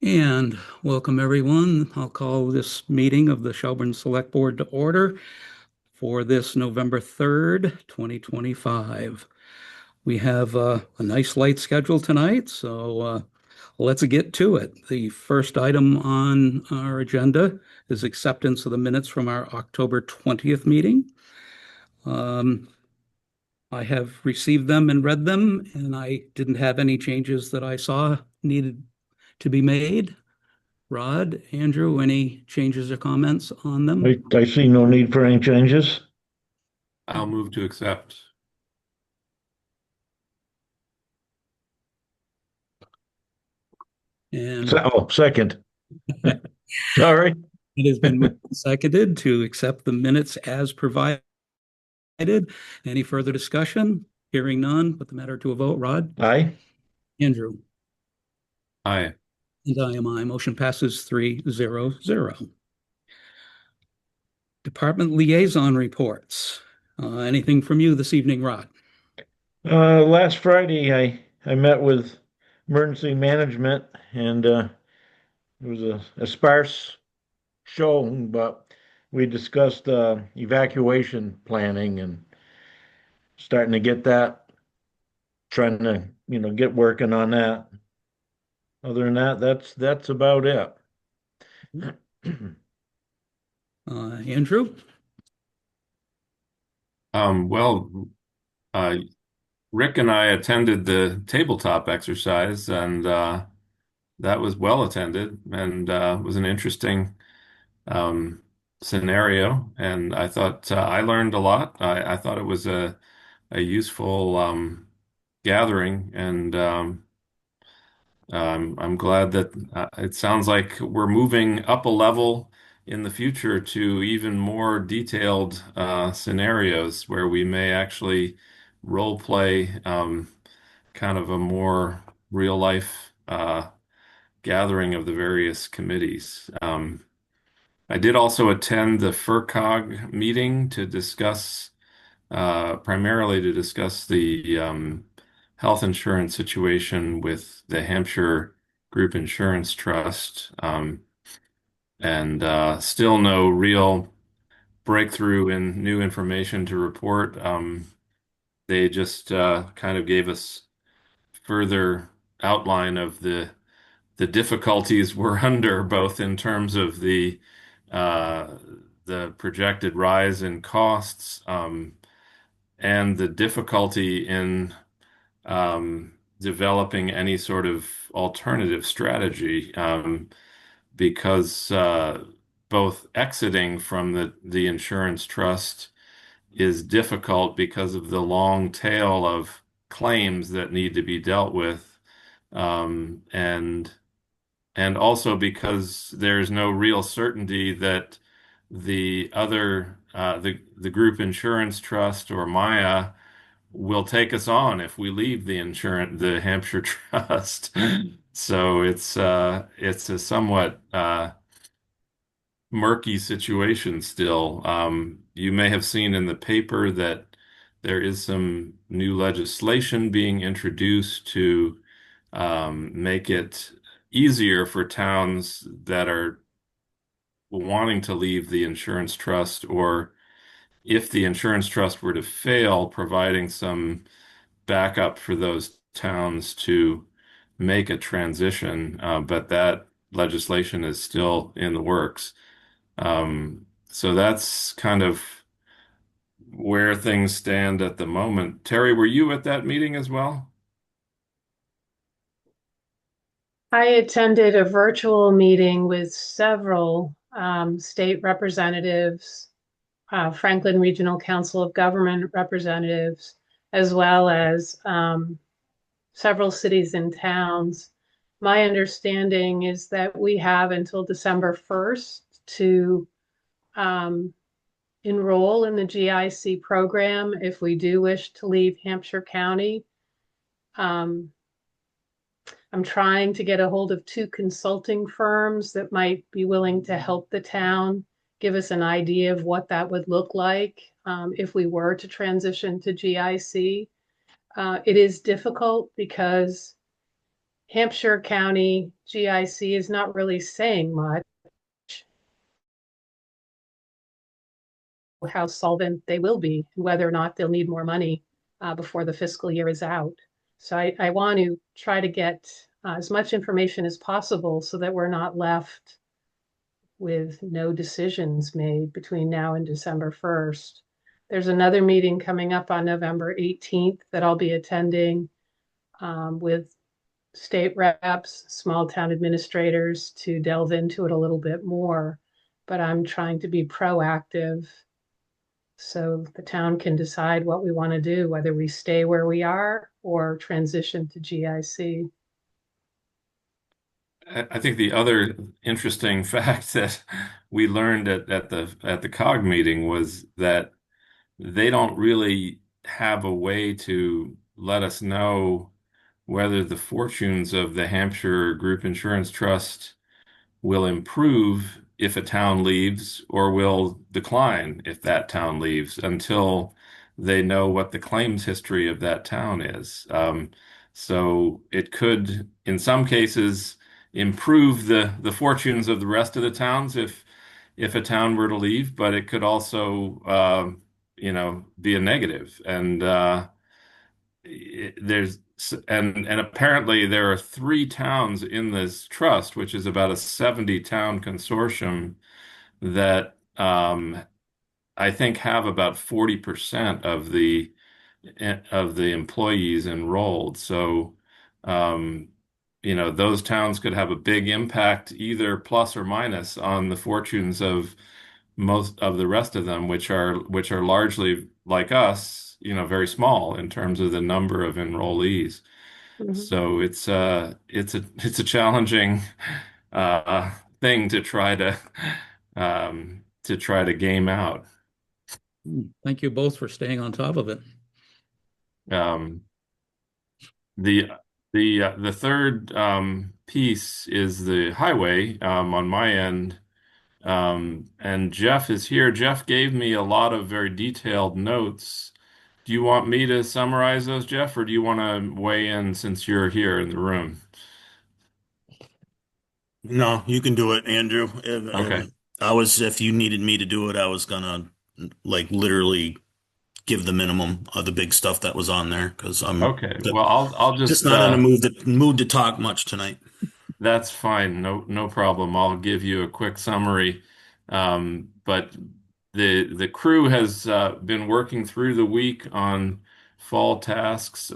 And welcome everyone. I'll call this meeting of the Shelburne Select Board to order for this November 3rd, 2025. We have a nice light schedule tonight, so let's get to it. The first item on our agenda is acceptance of the minutes from our October 20th meeting. Um, I have received them and read them, and I didn't have any changes that I saw needed to be made. Rod, Andrew, any changes or comments on them? I see no need for any changes. I'll move to accept. And Second. Sorry. it has been moved and seconded to accept the minutes as provided. Any further discussion? Hearing none, put the matter to a vote. Rod, Aye. Andrew, Aye. and I am I. Motion passes 3-0-0. Department liaison reports. Anything from you this evening, Rod? Last Friday, I met with emergency management, and it was a sparse show, but we discussed evacuation planning and starting to get that, trying to get working on that. Other than that, that's about it. Andrew? Well, uh, Rick and I attended the tabletop exercise, and that was well attended and was an interesting um, scenario. And I thought I learned a lot. I thought it was a useful gathering, and I'm glad that it sounds like we're moving up a level in the future to even more detailed scenarios where we may actually role play kind of a more real life gathering of the various committees. I did also attend the FERCog meeting to discuss, primarily to discuss the health insurance situation with the Hampshire Group Insurance Trust, and still no real breakthrough in new information to report. They just kind of gave us further outline of the difficulties we're under, both in terms of uh, the projected rise in costs, and the difficulty in developing any sort of alternative strategy, because both exiting from the insurance trust is difficult because of the long tail of claims that need to be dealt with, and also because there's no real certainty that the group insurance trust or Maya will take us on if we leave the Hampshire Trust. So it's a somewhat murky situation still. You may have seen in the paper that there is some new legislation being introduced to make it easier for towns that are wanting to leave the insurance trust, or if the insurance trust were to fail, providing some backup for those towns to make a transition. But that legislation is still in the works. So that's kind of where things stand at the moment. Terry, were you at that meeting as well? I attended a virtual meeting with several state representatives, Franklin Regional Council of Government representatives, as well as several cities and towns. My understanding is that we have until December 1st to enroll in the GIC program if we do wish to leave Hampshire County. Um, I'm trying to get a hold of two consulting firms that might be willing to help the town give us an idea of what that would look like if we were to transition to GIC. It is difficult because Hampshire County GIC is not really saying much how solvent they will be, whether or not they'll need more money before the fiscal year is out. So I want to try to get as much information as possible so that we're not left with no decisions made between now and December 1st. There's another meeting coming up on November 18th that I'll be attending with state reps, small town administrators to delve into it a little bit more. But I'm trying to be proactive so the town can decide what we want to do, whether we stay where we are or transition to GIC. I think the other interesting fact that we learned at the COG meeting was that they don't really have a way to let us know whether the fortunes of the Hampshire Group Insurance Trust will improve if a town leaves or will decline if that town leaves until they know what the claims history of that town is. So it could, in some cases, improve the fortunes of the rest of the towns if a town were to leave, but it could also, be a negative. And there's and apparently there are three towns in this trust, which is about a 70 town consortium that I think have about 40% of the employees enrolled. So those towns could have a big impact, either plus or minus, on the fortunes of most of the rest of them, which are largely like us, very small in terms of the number of enrollees. Mhm. So it's a challenging uh, thing to try to game out. Thank you both for staying on top of it. Um, the the third piece is the highway on my end. And Jeff is here. Jeff gave me a lot of very detailed notes. Do you want me to summarize those, Jeff, or do you want to weigh in since you're here in the room? No, you can do it, Andrew. Okay. If you needed me to do it, I was gonna like literally give the minimum of the big stuff that was on there because I'm Okay. Well, I'll just just not in a mood to talk much tonight. that's fine. No problem. I'll give you a quick summary. But the crew has been working through the week on fall tasks.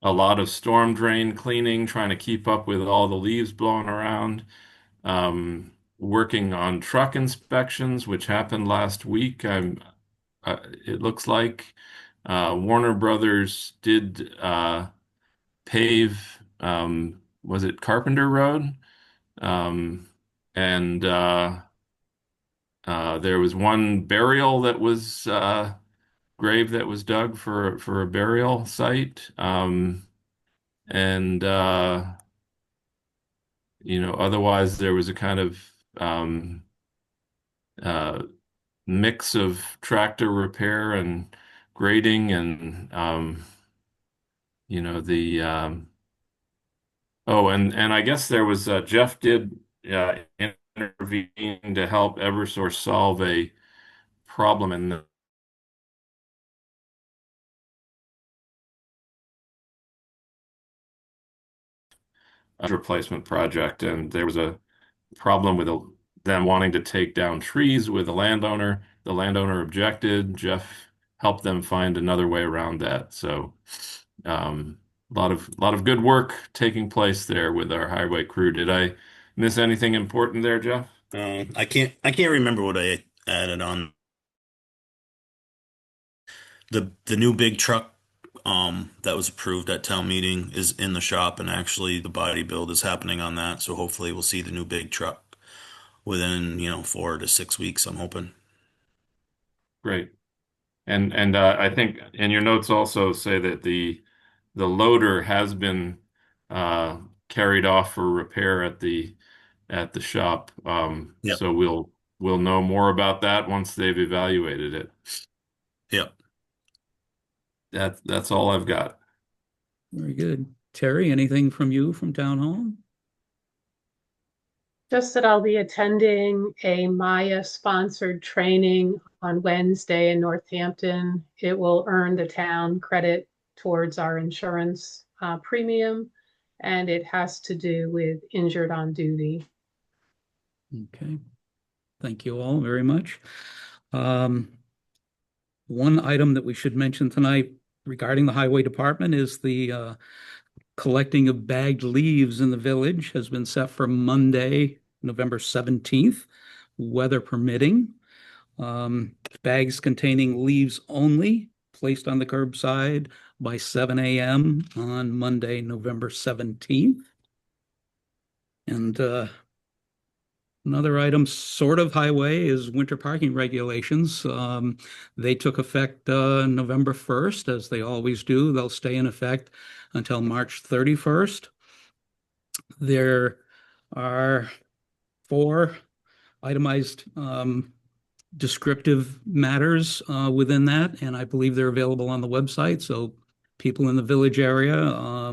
A lot of storm drain cleaning, trying to keep up with all the leaves blowing around. Working on truck inspections, which happened last week. It looks like Warner Brothers did pave. Was it Carpenter Road? Um, and there was one burial that was grave that was dug for a burial site. And otherwise there was a kind of uh, mix of tractor repair and grading and the oh and I guess there was Jeff did intervene to help Eversource solve a problem in the replacement project, and there was a problem with them wanting to take down trees with the landowner. The landowner objected. Jeff helped them find another way around that. So, a lot of good work taking place there with our highway crew. Did I miss anything important there, Jeff? I can't remember what I added on the new big truck that was approved at town meeting is in the shop, and actually the body build is happening on that. So hopefully we'll see the new big truck within 4 to 6 weeks. I'm hoping. Great. And I think, and your notes also say that the loader has been uh, carried off for repair at the shop. Yep. So we'll know more about that once they've evaluated it. Yep. That's all I've got. Very good. Terry, anything from you from Town Hall? Just that I'll be attending a Maya-sponsored training on Wednesday in Northampton. It will earn the town credit towards our insurance premium, and it has to do with injured on duty. Okay. Thank you all very much. One item that we should mention tonight regarding the highway department is the collecting of bagged leaves in the village has been set for Monday, November 17th, weather permitting. Bags containing leaves only placed on the curbside by 7 a.m. on Monday, November 17th. And another item, sort of highway, is winter parking regulations. They took effect November 1st, as they always do. They'll stay in effect until March 31st. There are 4 itemized descriptive matters within that, and I believe they're available on the website. So people in the village area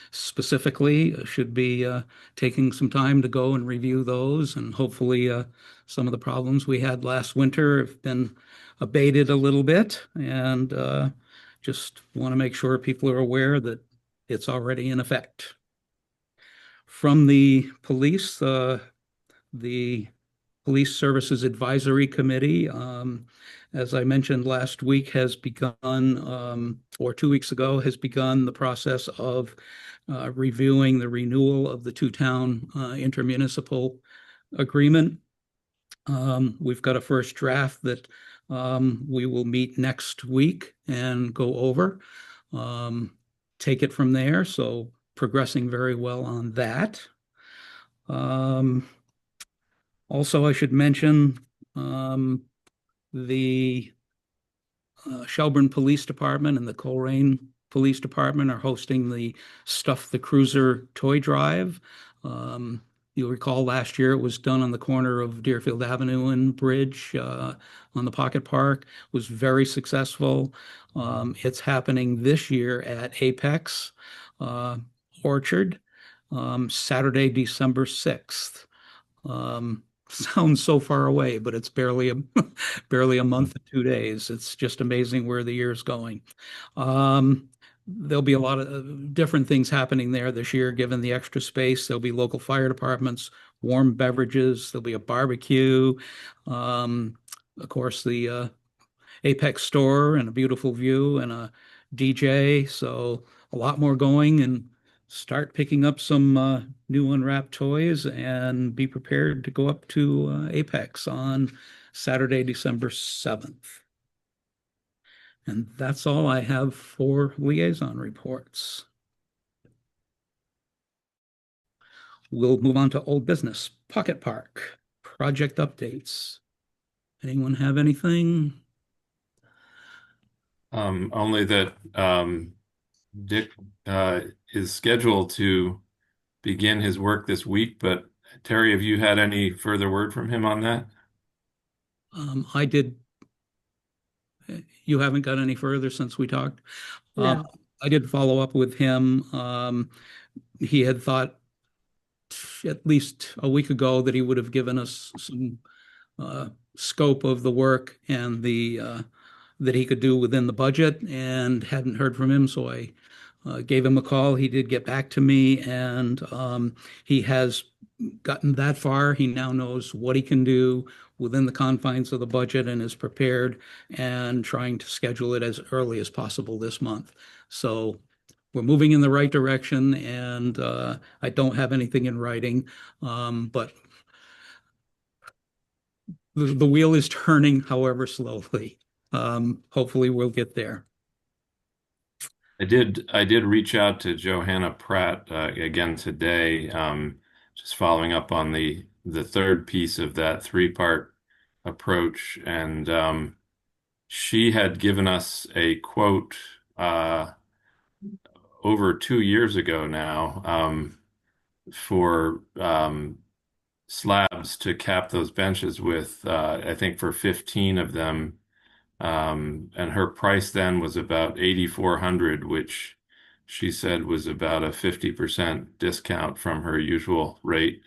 specifically should be taking some time to go and review those, and hopefully some of the problems we had last winter have been abated a little bit, and just want to make sure people are aware that it's already in effect. From the police, the Police Services Advisory Committee, as I mentioned last week, has begun, or 2 weeks ago, has begun the process of reviewing the renewal of the two-town intermunicipal agreement. We've got a first draft that we will meet next week and go over, take it from there. So progressing very well on that. Also, I should mention the Shelburne Police Department and the Coleraine Police Department are hosting the Stuff the Cruiser toy drive. You'll recall last year it was done on the corner of Deerfield Avenue and Bridge on the Pocket Park. It was very successful. It's happening this year at Apex Orchard, Saturday, December 6th. Sounds so far away, but it's barely a month and 2 days. It's just amazing where the year's going. There'll be a lot of different things happening there this year, given the extra space. There'll be local fire departments, warm beverages. There'll be a barbecue. Of course, the Apex store and a beautiful view and a DJ. So a lot more going, and start picking up some new unwrapped toys and be prepared to go up to Apex on Saturday, December 7th. And that's all I have for liaison reports. We'll move on to old business, Pocket Park, project updates. Anyone have anything? Only that Dick is scheduled to begin his work this week, but Terry, have you had any further word from him on that? I did. You haven't got any further since we talked? No. I did follow up with him. He had thought at least a week ago that he would have given us some scope of the work and the that he could do within the budget, and hadn't heard from him. So I gave him a call. He did get back to me, and he has gotten that far. He now knows what he can do within the confines of the budget and is prepared and trying to schedule it as early as possible this month. So we're moving in the right direction, and I don't have anything in writing, but the wheel is turning, however slowly. Hopefully we'll get there. I did reach out to Johanna Pratt again today, just following up on the third piece of that 3-part approach, and she had given us a quote over 2 years ago now for slabs to cap those benches with, I think for 15 of them. And her price then was about 8,400, which she said was about a 50% discount from her usual rate.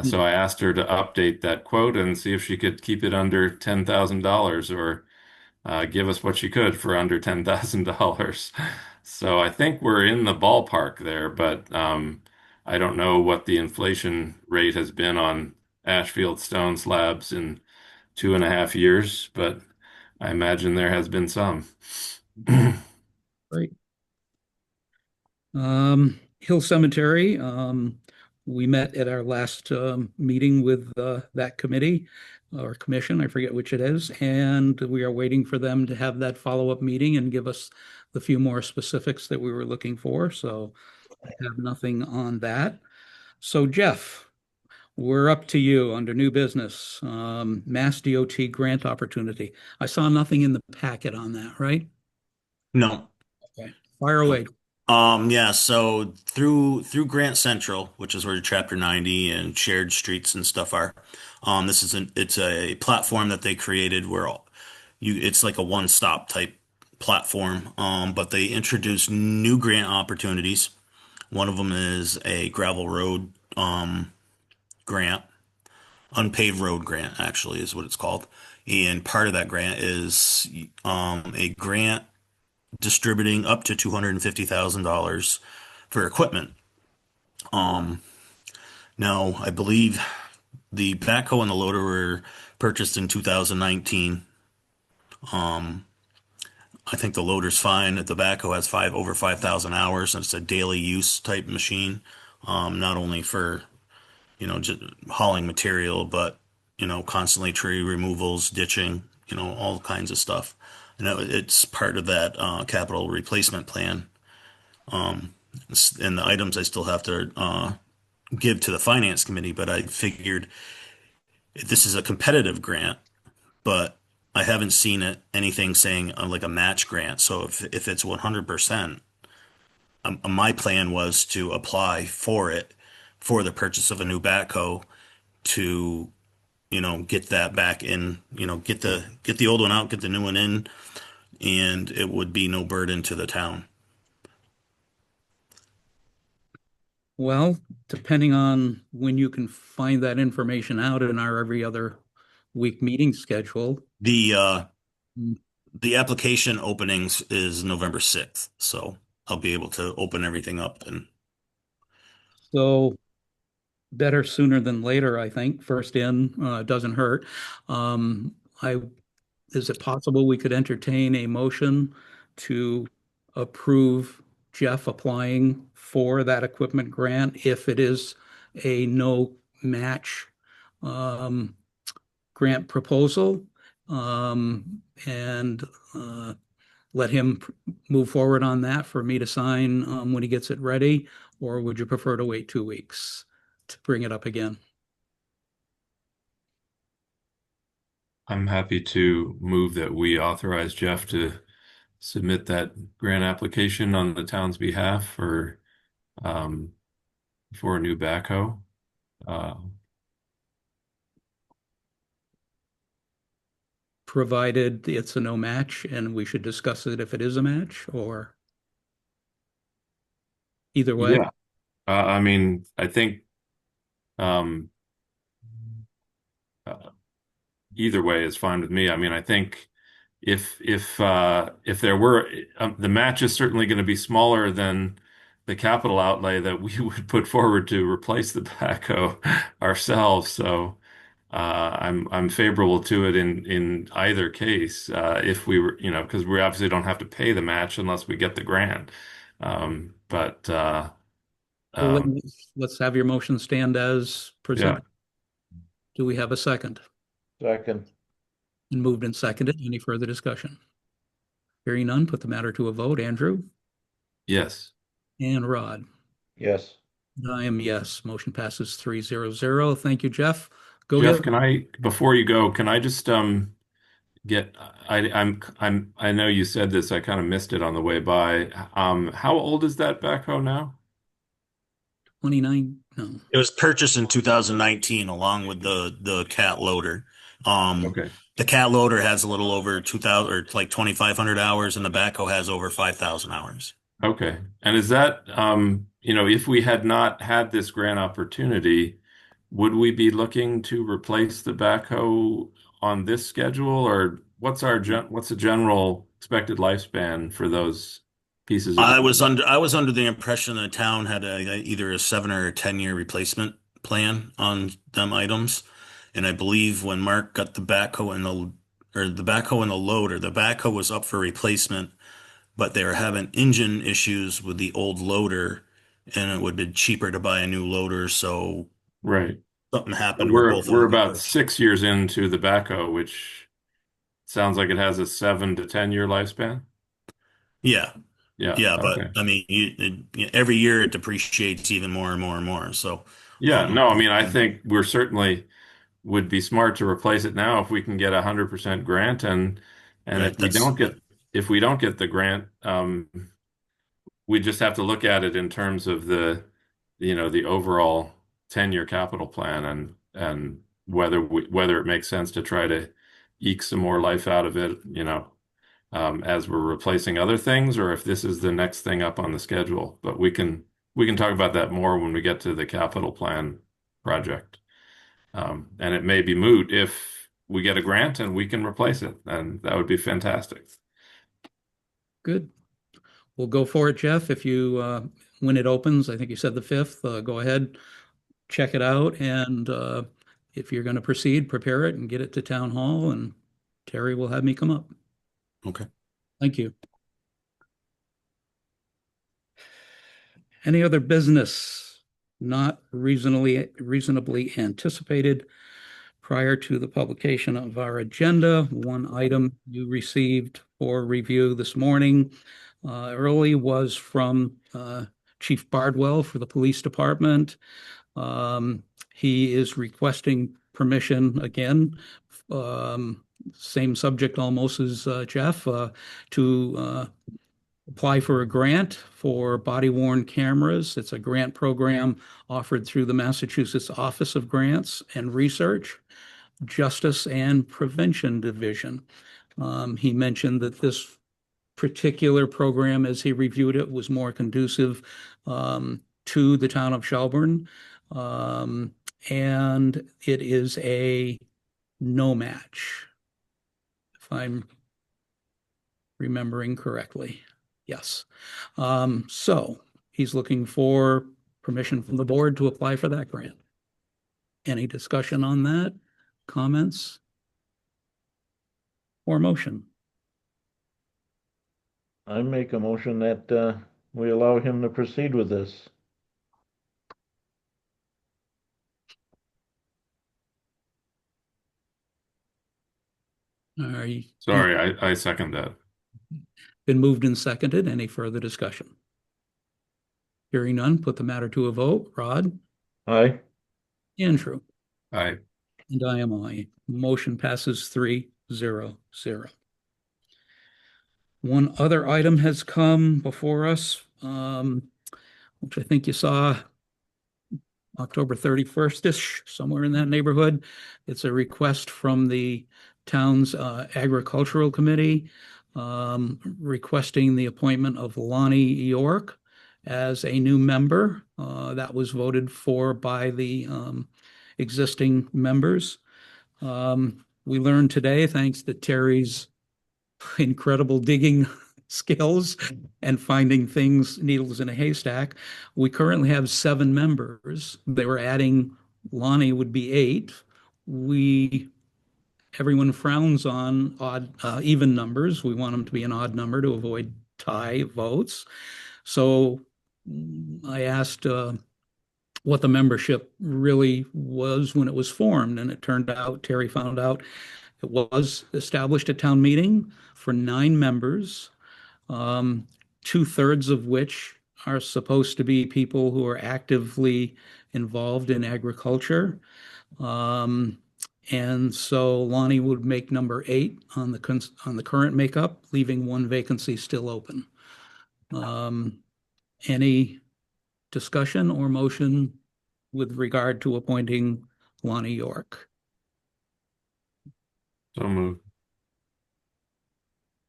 So I asked her to update that quote and see if she could keep it under $10,000 or give us what she could for under $10,000. So I think we're in the ballpark there, but I don't know what the inflation rate has been on Ashfield stone slabs in 2.5 years, but I imagine there has been some. Right. Hill Cemetery, we met at our last meeting with that committee or commission, I forget which it is, and we are waiting for them to have that follow-up meeting and give us the few more specifics that we were looking for. So I have nothing on that. So Jeff, we're up to you under new business, Mass DOT grant opportunity. I saw nothing in the packet on that, right? No. Okay, fire away. Yeah, so through Grant Central, which is where Chapter 90 and shared streets and stuff are, it's a platform that they created where it's like a one-stop type platform. But they introduced new grant opportunities. One of them is a gravel road grant, unpaved road grant actually is what it's called. And part of that grant is a grant distributing up to $250,000 for equipment. Um, Now I believe the backhoe and the loader were purchased in 2019. Um, I think the loader's fine. The backhoe has over 5,000 hours, and it's a daily use type machine. Not only for, just hauling material, but, constantly tree removals, ditching, all kinds of stuff. It's part of that capital replacement plan. Um, and the items I still have to give to the finance committee, but I figured this is a competitive grant, but I haven't seen anything saying like a match grant. So if it's 100%, my plan was to apply for it for the purchase of a new backhoe to, get that back in, get the old one out, get the new one in, and it would be no burden to the town. Well, depending on when you can find that information out in our every other week meeting schedule. The mm, the application openings is November 6th, so I'll be able to open everything up and So better sooner than later, I think. First in, doesn't hurt. I, is it possible we could entertain a motion to approve Jeff applying for that equipment grant if it is a no match um, grant proposal, and let him move forward on that for me to sign when he gets it ready? Or would you prefer to wait 2 weeks to bring it up again? I'm happy to move that we authorize Jeff to submit that grant application on the town's behalf um, for a new backhoe. Uh, Provided it's a no match and we should discuss it if it is a match, or either way? yeah, I mean, I think um, uh, either way is fine with me. I mean, I think if there were the match is certainly going to be smaller than the capital outlay that we would put forward to replace the backhoe ourselves. So I'm favorable to it in either case. If we were, because we obviously don't have to pay the match unless we get the grant. But Well, um, let's have your motion stand as yeah, presented. Do we have a second? Second. And moved and seconded. Any further discussion? Hearing none, put the matter to a vote. Andrew yes. and Rod. Yes. I am yes. Motion passes 3-0-0. Thank you, Jeff. Go Jeff, get. can I, before you go, can I just get I know you said this, I kind of missed it on the way by. How old is that backhoe now? 29. No. it was purchased in 2019 along with the cat loader. Um, Okay. the cat loader has a little over 2,000 or like 2,500 hours, and the backhoe has over 5,000 hours. Okay. And is that, if we had not had this grant opportunity, would we be looking to replace the backhoe on this schedule, or what's the general expected lifespan for those pieces of equipment? I was under the impression the town had either a 7 or 10 year replacement plan on them items. And I believe when Mark got the backhoe and the backhoe and the loader, the backhoe was up for replacement, but they were having engine issues with the old loader, and it would be cheaper to buy a new loader. So Right. something happened where We're both of we're them got about pushed. 6 years into the backhoe, which sounds like it has a 7 to 10 year lifespan. Yeah, Yeah. yeah, but Okay. I mean, every year it depreciates even more and more and more. So, Yeah. um, No, I mean, I think we're certainly would be smart to replace it now if we can get 100% grant, and right, if we don't get the grant, we just have to look at it in terms of the overall 10-year capital plan, and whether it makes sense to try to eke some more life out of it, as we're replacing other things, or if this is the next thing up on the schedule. But we can talk about that more when we get to the capital plan project. And it may be moot if we get a grant and we can replace it, and that would be fantastic. Good. We'll go for it, Jeff. If you, when it opens, I think you said the 5th, go ahead, check it out. And if you're going to proceed, prepare it and get it to town hall, and Terry will have me come up. okay. Thank you. Any other business not reasonably anticipated prior to the publication of our agenda? One item you received for review this morning early was from Chief Bardwell for the police department. He is requesting permission again, same subject almost as Jeff, to apply for a grant for body worn cameras. It's a grant program offered through the Massachusetts Office of Grants and Research, Justice and Prevention Division. He mentioned that this particular program, as he reviewed it, was more conducive to the town of Shelburne. And it is a no match, if I'm remembering correctly. Yes. So he's looking for permission from the board to apply for that grant. Any discussion on that? Comments? Or motion? I make a motion that we allow him to proceed with this. Are you, Sorry, I second that. been moved and seconded. Any further discussion? Hearing none, put the matter to a vote. Rod? Aye. Andrew? I And I am I. Motion passes 3-0-0. One other item has come before us, which I think you saw October 31st-ish, somewhere in that neighborhood. It's a request from the town's agricultural committee requesting the appointment of Lonnie York as a new member. That was voted for by the existing members. We learned today, thanks to Terry's incredible digging skills and finding things, needles in a haystack. We currently have 7 members. They were adding, Lonnie would be 8. Everyone frowns on even numbers. We want them to be an odd number to avoid tie votes. So I asked what the membership really was when it was formed, and it turned out, Terry found out, it was established at town meeting for 9 members, 2/3 of which are supposed to be people who are actively involved in agriculture. And so Lonnie would make number 8 on the current makeup, leaving 1 vacancy still open. Any discussion or motion with regard to appointing Lonnie York? so moved.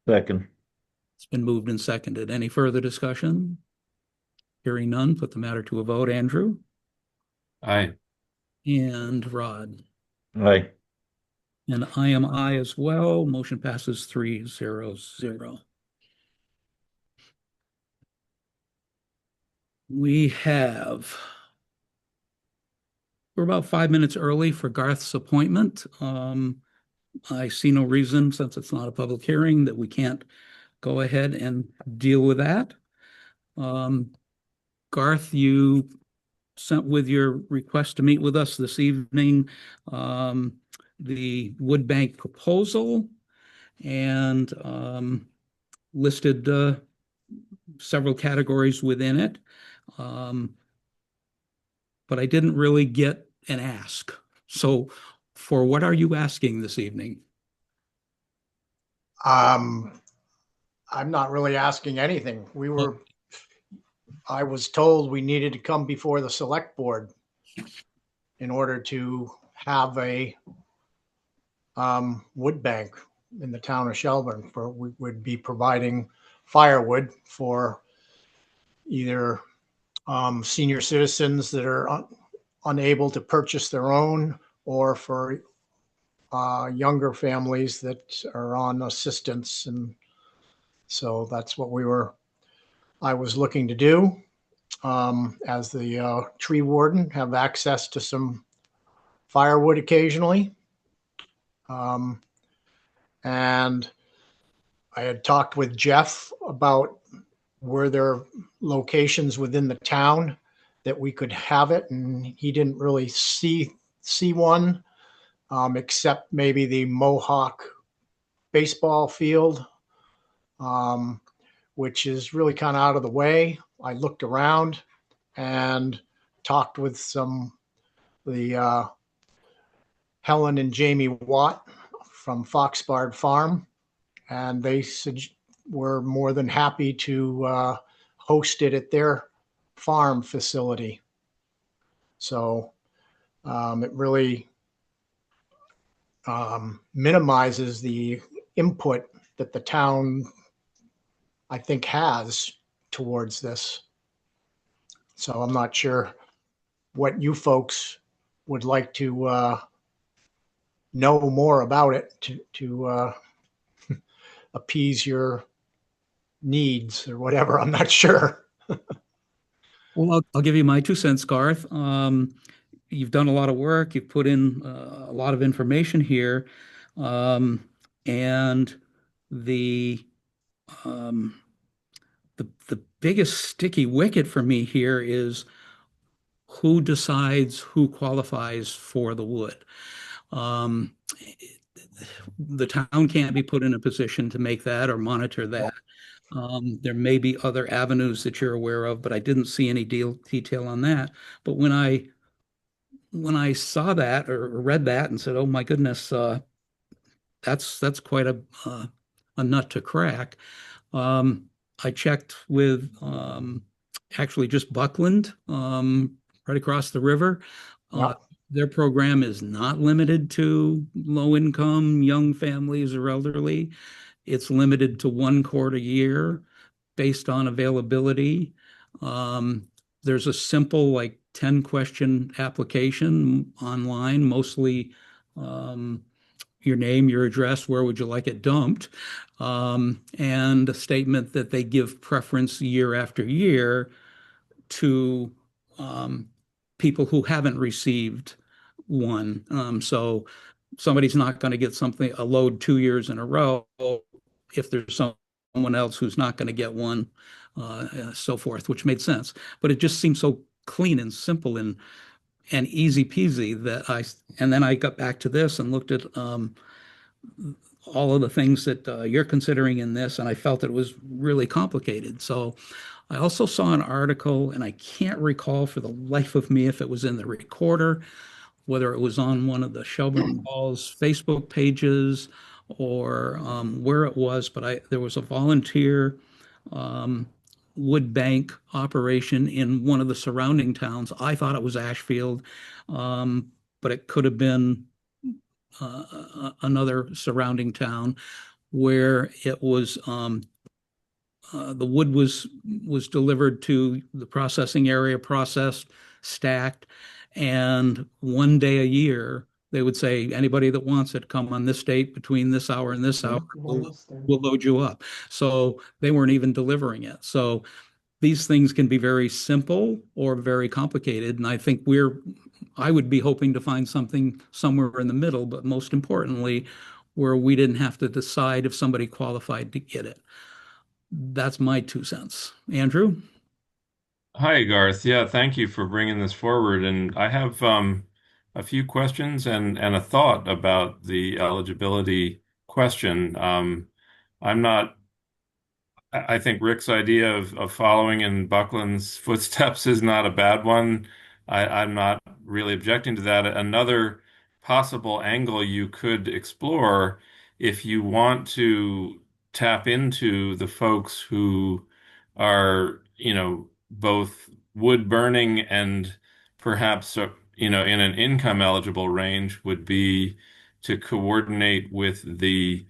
Second. It's been moved and seconded. Any further discussion? Hearing none, put the matter to a vote. Andrew Aye. and Rod. Aye. And I am aye as well. Motion passes 3-0-0. We're about 5 minutes early for Garth's appointment. I see no reason, since it's not a public hearing, that we can't go ahead and deal with that. Garth, you sent with your request to meet with us this evening, the Wood Bank proposal, and listed several categories within it. But I didn't really get an ask. So for what are you asking this evening? I'm not really asking anything. I was told we needed to come before the select board in order to have a wood bank in the town of Shelburne. We would be providing firewood for either senior citizens that are unable to purchase their own, or for younger families that are on assistance. And so that's what I was looking to do, as the tree warden, have access to some firewood occasionally. And I had talked with Jeff about were there locations within the town that we could have it, and he didn't really see one, except maybe the Mohawk baseball field, which is really kind of out of the way. I looked around and talked with the Helen and Jamie Watt from Foxbard Farm, and they were more than happy to host it at their farm facility. So it really minimizes the input that the town, I think, has towards this. So I'm not sure what you folks would like to know more about it to appease your needs or whatever. I'm not sure. Well, I'll give you my 2 cents, Garth. You've done a lot of work. You've put in a lot of information here. And the um, the biggest sticky wicket for me here is who decides who qualifies for the wood. The town can't be put in a position to make that or monitor that. There may be other avenues that you're aware of, but I didn't see any detail on that. But when I saw that or read that and said, "Oh my goodness, that's quite a nut to crack," I checked with actually just Buckland, right across the river. Yeah. Their program is not limited to low income, young families, or elderly. It's limited to 1 quart a year based on availability. There's a simple, like, 10-question application online, mostly your name, your address, where would you like it dumped, and a statement that they give preference year after year to people who haven't received one. So somebody's not going to get a load 2 years in a row if there's someone else who's not going to get one, so forth, which made sense. But it just seemed so clean and simple and easy peasy and then I got back to this and looked at all of the things that you're considering in this, and I felt it was really complicated. So I also saw an article, and I can't recall for the life of me if it was in the Recorder, whether it was on one of the Shelburne Falls Facebook pages or where it was, but there was a volunteer wood bank operation in one of the surrounding towns. I thought it was Ashfield, but it could have been another surrounding town, where it was The wood was delivered to the processing area, processed, stacked, and one day a year they would say, anybody that wants it, come on this date between this hour and this hour, we'll load you up. So they weren't even delivering it. So these things can be very simple or very complicated. And I think I would be hoping to find something somewhere in the middle, but most importantly, where we didn't have to decide if somebody qualified to get it. That's my 2 cents. Andrew? Hi, Garth. Yeah, thank you for bringing this forward. And I have a few questions and a thought about the eligibility question. I'm not I think Rick's idea of following in Buckland's footsteps is not a bad one. I'm not really objecting to that. Another possible angle you could explore, if you want to tap into the folks who are, both wood burning and perhaps, in an income eligible range, would be to coordinate with the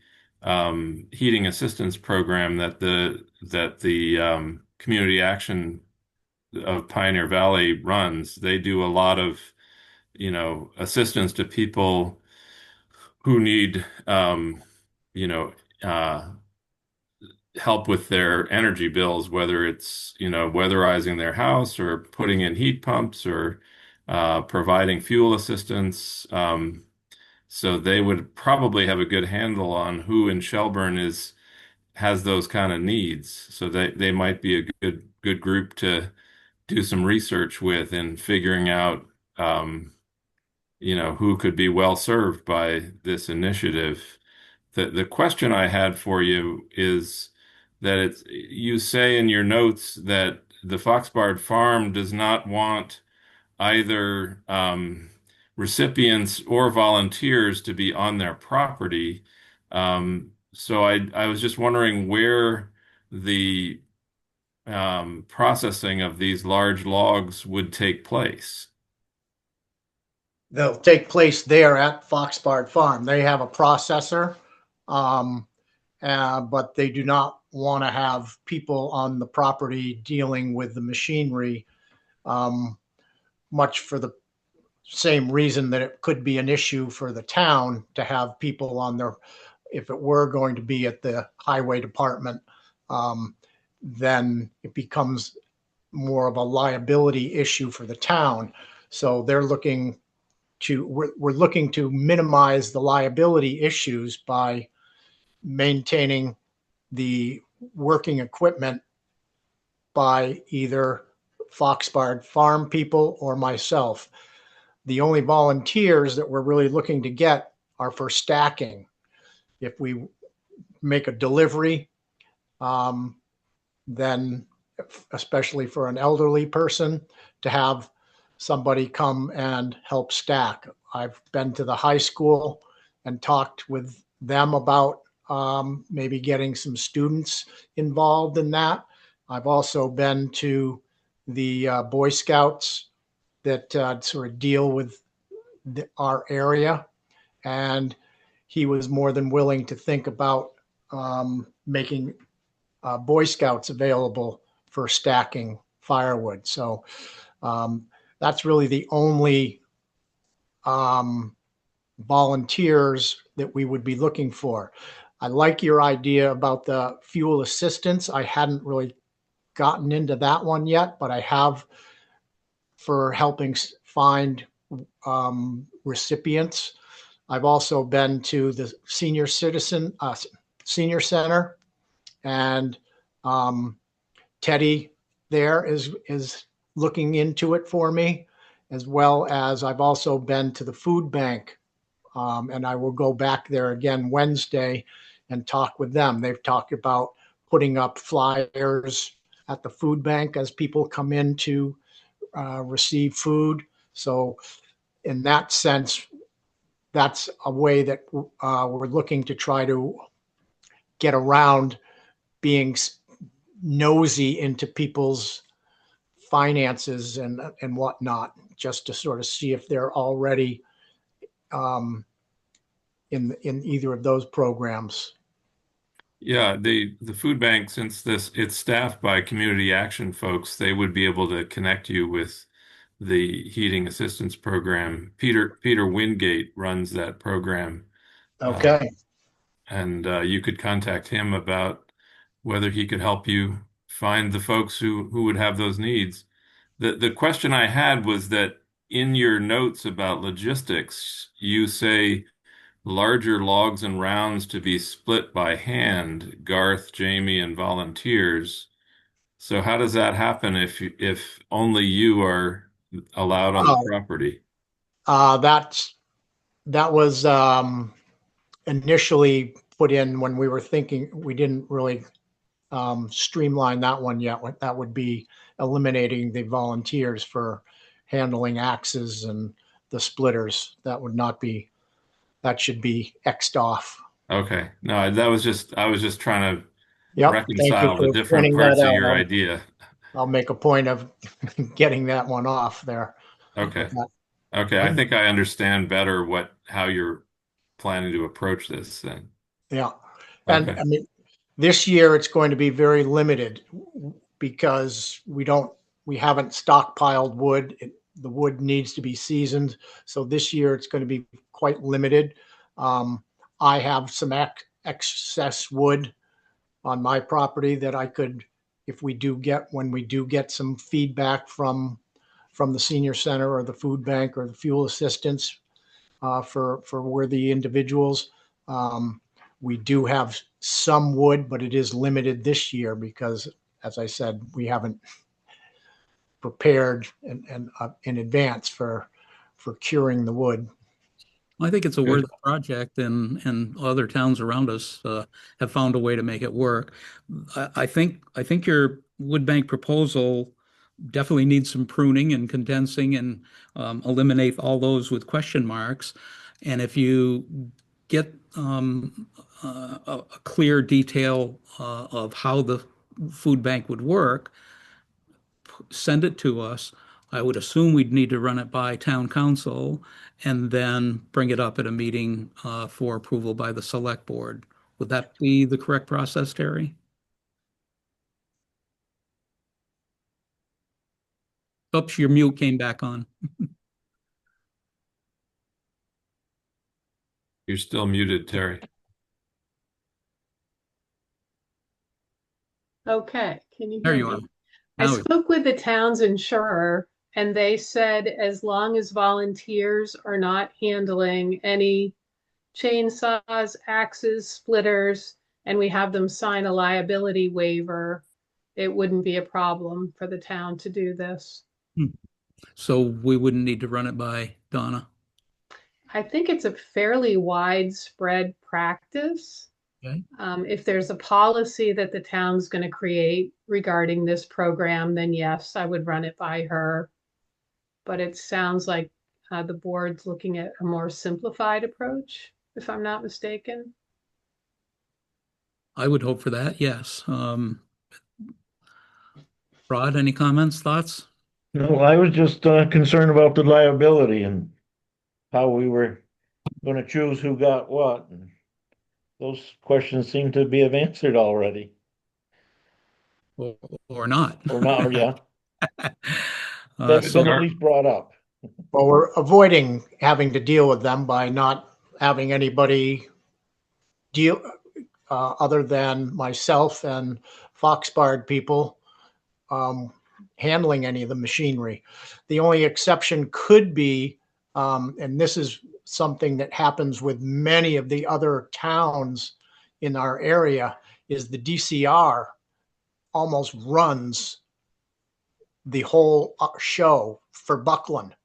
heating assistance program that the community action of Pioneer Valley runs. They do a lot of, assistance to people who need, you know, uh, help with their energy bills, whether it's, weatherizing their house or putting in heat pumps or providing fuel assistance. So they would probably have a good handle on who in Shelburne has those kind of needs. So they might be a good group to do some research with in figuring out who could be well served by this initiative. The question I had for you is that you say in your notes that the Foxbard Farm does not want either recipients or volunteers to be on their property. So I was just wondering where the processing of these large logs would take place. They'll take place there at Foxbard Farm. They have a processor, but they do not want to have people on the property dealing with the machinery, much for the same reason that it could be an issue for the town to have people on there. If it were going to be at the highway department, then it becomes more of a liability issue for the town. So we're looking to minimize the liability issues by maintaining the working equipment by either Foxbard Farm people or myself. The only volunteers that we're really looking to get are for stacking. If we make a delivery, then especially for an elderly person, to have somebody come and help stack. I've been to the high school and talked with them about maybe getting some students involved in that. I've also been to the Boy Scouts that sort of deal with our area, and he was more than willing to think about making Boy Scouts available for stacking firewood. So that's really the only volunteers that we would be looking for. I like your idea about the fuel assistance. I hadn't really gotten into that one yet, but I have for helping find recipients. I've also been to the senior center, and Teddy there is looking into it for me, as well as I've also been to the food bank, and I will go back there again Wednesday and talk with them. They've talked about putting up flyers at the food bank as people come in to receive food. So in that sense, that's a way that we're looking to try to get around being nosy into people's finances and whatnot, just to sort of see if they're already in either of those programs. Yeah, the food bank, since it's staffed by community action folks, they would be able to connect you with the heating assistance program. Peter Wingate runs that program. Uh, Okay. and you could contact him about whether he could help you find the folks who would have those needs. The question I had was that in your notes about logistics, you say larger logs and rounds to be split by hand, Garth, Jamie, and volunteers. So how does that happen if only you are allowed on the Oh, property? that's that was initially put in when we were thinking. We didn't really streamline that one yet. What that would be eliminating the volunteers for handling axes and the splitters. That would not be. That should be X'd off. Okay. No, that was just I was just trying to Yep. Thank you reconcile the for different pointing that parts of out. your idea. I'll make a point of getting that one off there. But Okay. that, Okay, I think I understand better how you're planning to approach this then. yeah. And Okay. I mean, this year it's going to be very limited because we haven't stockpiled wood. The wood needs to be seasoned. So this year it's going to be quite limited. I have some excess wood on my property that I could, if when we do get some feedback from the senior center or the food bank or the fuel assistance for worthy individuals. We do have some wood, but it is limited this year because, as I said, we haven't prepared in advance for curing the wood. I think it's a Good. worthy project, and other towns around us have found a way to make it work. I think your wood bank proposal definitely needs some pruning and condensing and eliminate all those with question marks. And if you get a clear detail of how the food bank would work, send it to us. I would assume we'd need to run it by town council and then bring it up at a meeting for approval by the select board. Would that be the correct process, Terry? Oops, your mute came back on. You're still muted, Terry. Okay, can you There hear you are. me? I Now, spoke with the town's insurer and they said as long as volunteers are not handling any chainsaws, axes, splitters, and we have them sign a liability waiver, it wouldn't be a problem for the town to do this. so we wouldn't need to run it by Donna. I think it's a fairly widespread practice. Okay. If there's a policy that the town's going to create regarding this program, then yes, I would run it by her. But it sounds like the board's looking at a more simplified approach, if I'm not mistaken. I would hope for that, yes. Rod, any comments, thoughts? No, I was just concerned about the liability and how we were going to choose who got what. And those questions seem to be have answered already, Or not? or not, or yeah, Good been at start. least brought up. Well, we're avoiding having to deal with them by not having anybody deal other than myself and Foxbard people handling any of the machinery. The only exception could be, and this is something that happens with many of the other towns in our area, is the DCR almost runs the whole show for Buckland.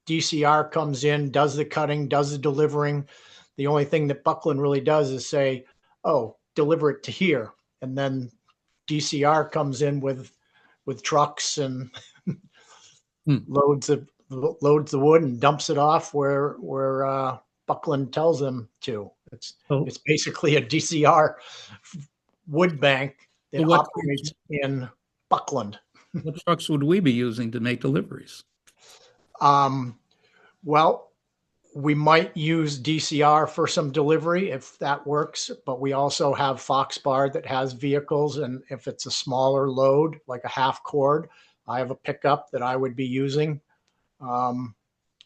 DCR comes in, does the cutting, does the delivering. The only thing that Buckland really does is say, oh, deliver it to here. And then DCR comes in with trucks and loads the wood and dumps it off where Buckland tells them to. It's basically a DCR wood bank that operates in Buckland. What trucks would we be using to make deliveries? Well, we might use DCR for some delivery if that works, but we also have Foxbar that has vehicles. And if it's a smaller load, like a half cord, I have a pickup that I would be using.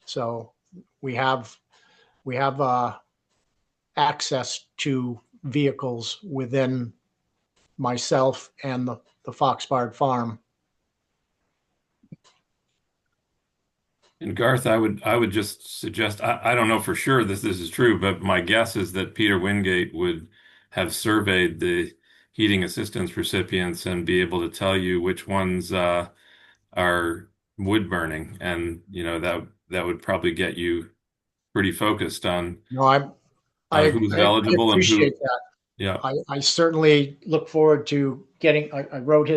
So we have access to vehicles within myself and the Foxbar farm. And Garth, I would just suggest, I don't know for sure this is true, but my guess is that Peter Wingate would have surveyed the heating assistance recipients and be able to tell you which ones are wood burning, and that would probably get you pretty focused on No, I who's eligible and who. appreciate that. Yeah, I certainly look forward to getting, I wrote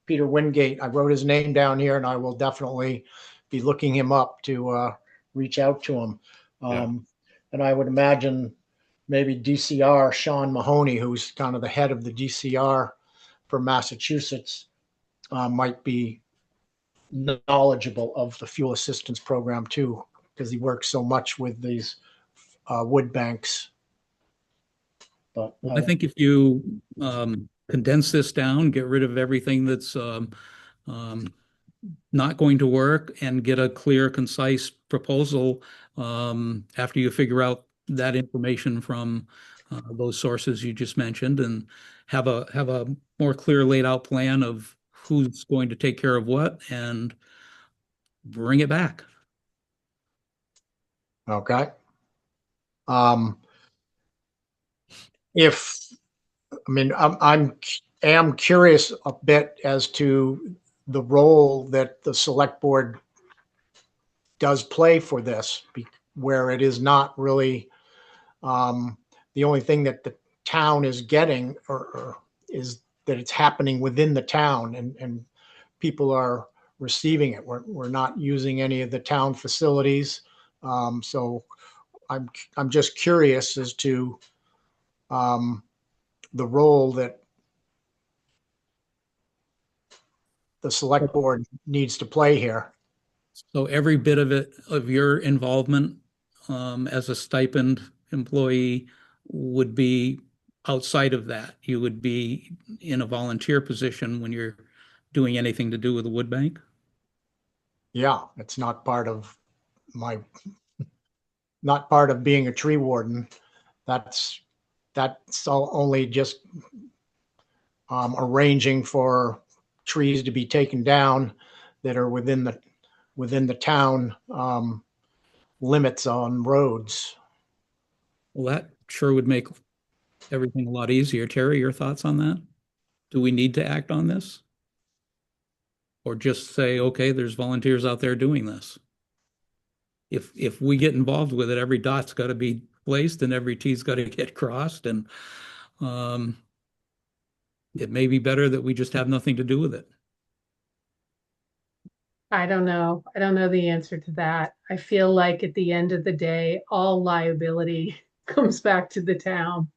Peter Wingate, I wrote his name down here, and I will definitely be looking him up to reach out to him. Yeah. And I would imagine maybe DCR, Sean Mahoney, who's kind of the head of the DCR for Massachusetts, might be knowledgeable of the fuel assistance program too, because he works so much with these wood banks. But I think if you condense this down, get rid of everything that's not going to work, and get a clear, concise proposal after you figure out that information from those sources you just mentioned, and have a more clear laid out plan of who's going to take care of what, and bring it back. okay. I'm curious a bit as to the role that the select board does play for this, where it is not really the only thing that the town is getting, or is that it's happening within the town, and people are receiving it. We're not using any of the town facilities. So I'm just curious as to the role that the select board needs to play here. So every bit of it, of your involvement as a stipend employee, would be outside of that. You would be in a volunteer position when you're doing anything to do with the wood bank. Yeah, it's not part of not part of being a tree warden. That's only just arranging for trees to be taken down that are within the town limits on roads. Well, that sure would make everything a lot easier. Terry, your thoughts on that? Do we need to act on this? Or just say, okay, there's volunteers out there doing this? If we get involved with it, every dot's got to be placed and every T's got to get crossed, and it may be better that we just have nothing to do with it. I don't know. I don't know the answer to that. I feel like at the end of the day, all liability comes back to the town.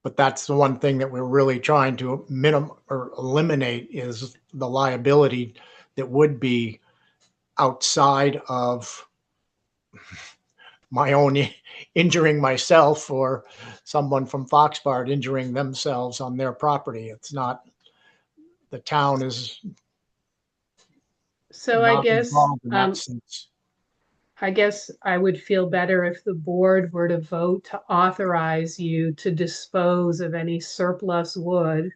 But that's the one thing that we're really trying to minimum or eliminate, is the liability that would be outside of my own injuring myself, or someone from Foxbar injuring themselves on their property. It's not, the town is So not involved in that sense. I guess I would feel better if the board were to vote to authorize you to dispose of any surplus wood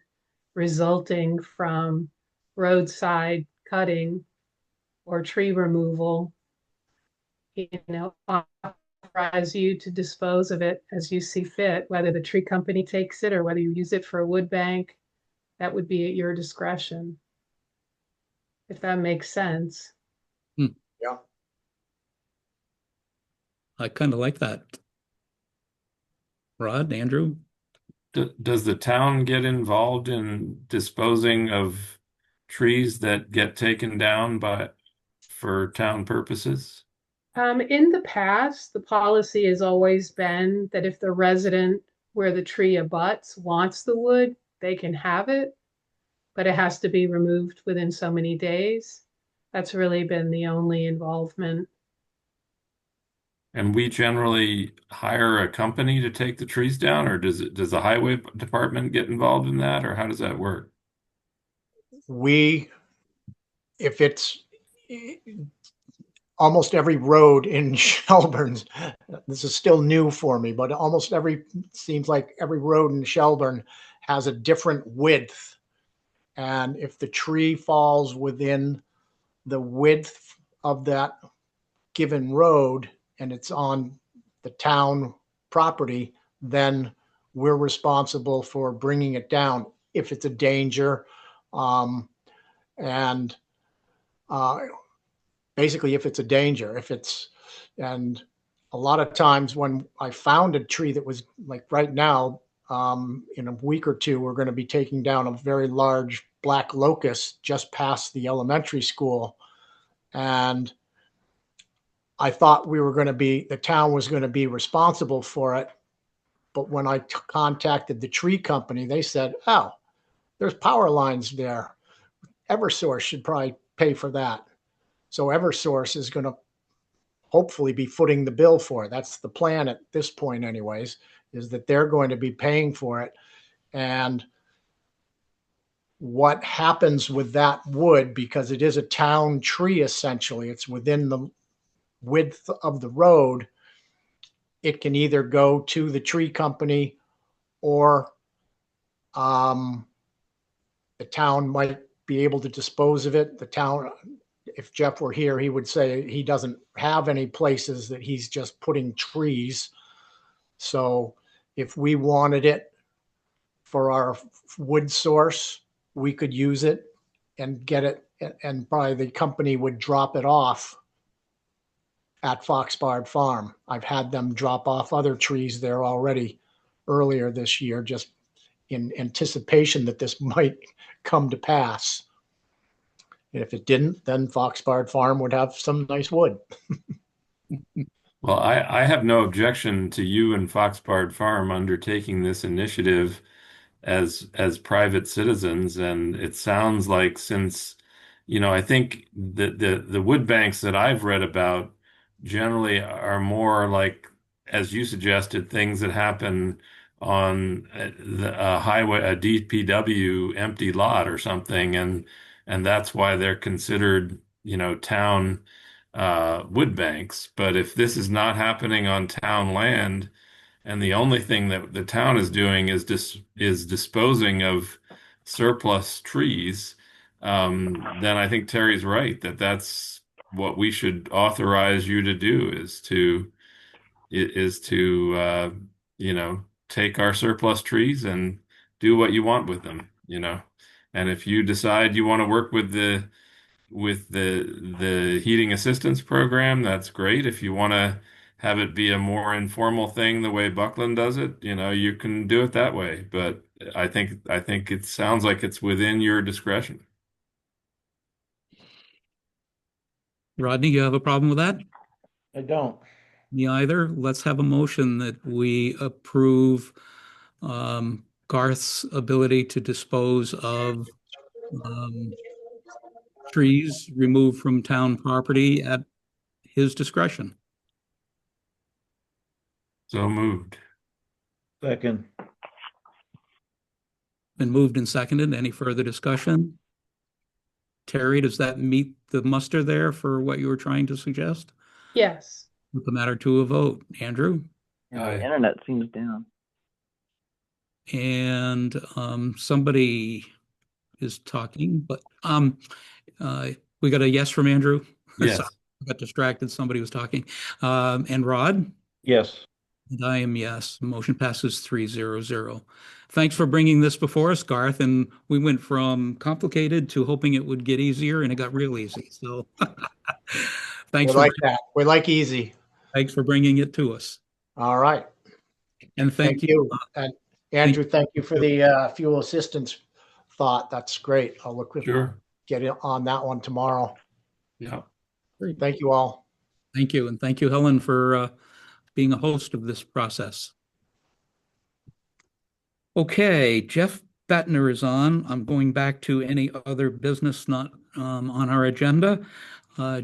resulting from roadside cutting or tree removal. Authorize you to dispose of it as you see fit, whether the tree company takes it or whether you use it for a wood bank. That would be at your discretion, if that makes sense. Yeah. I kind of like that. Rod, Andrew? Does the town get involved in disposing of trees that get taken down for town purposes? In the past, the policy has always been that if the resident where the tree abuts wants the wood, they can have it, but it has to be removed within so many days. That's really been the only involvement. And we generally hire a company to take the trees down, or does the highway department get involved in that, or how does that work? We, if it's almost every road in Shelburne, this is still new for me, but seems like every road in Shelburne has a different width. And if the tree falls within the width of that given road and it's on the town property, then we're responsible for bringing it down if it's a danger. And basically, if it's a danger, and a lot of times when I found a tree that was like right now, in a week or two, we're going to be taking down a very large black locust just past the elementary school. And I thought the town was going to be responsible for it. But when I contacted the tree company, they said, oh, there's power lines there. Eversource should probably pay for that. So Eversource is going to hopefully be footing the bill for it. That's the plan at this point anyways, is that they're going to be paying for it. And what happens with that wood, because it is a town tree essentially, it's within the width of the road, it can either go to the tree company or the town might be able to dispose of it. The town, if Jeff were here, he would say he doesn't have any places that he's just putting trees. So if we wanted it for our wood source, we could use it and get it, and probably the company would drop it off at Foxbard Farm. I've had them drop off other trees there already earlier this year, just in anticipation that this might come to pass. And if it didn't, then Foxbard Farm would have some nice wood. Well, I have no objection to you and Foxbard Farm undertaking this initiative as private citizens, and it sounds like since, I think the wood banks that I've read about generally are more like, as you suggested, things that happen on a highway, a DPW empty lot or something, and that's why they're considered, town wood banks. But if this is not happening on town land, and the only thing that the town is doing is disposing of surplus trees, then I think Terry's right that that's what we should authorize you to do is to take our surplus trees and do what you want with them. And if you decide you want to work with the heating assistance program, that's great. If you want to have it be a more informal thing the way Buckland does it, you can do it that way. But I think it sounds like it's within your discretion. Rodney, you have a problem with that? I don't. Me either. Let's have a motion that we approve Garth's ability to dispose of trees removed from town property at his discretion. So moved. Second. Been moved and seconded. Any further discussion? Terry, does that meet the muster there for what you were trying to suggest? Yes. Put the matter to a vote. Andrew? Yeah, Aye. the internet seems down. And somebody is talking, but we got a yes from Andrew. Yes. Sorry, I got distracted. Somebody was talking. And Rod? Yes. And I am yes. Motion passes 3-0-0. Thanks for bringing this before us, Garth. And we went from complicated to hoping it would get easier, and it got real easy. So thanks We like that. We like easy. thanks for bringing it to us. All right. And thank Thank you. you. And Andrew, thank you for the fuel assistance thought. That's great. I'll Sure. get it on that one tomorrow. Yeah. Thank you all. Thank you. And thank you, Helen, for being a host of this process. Okay, Jeff Bettner is on. I'm going back to any other business not on our agenda.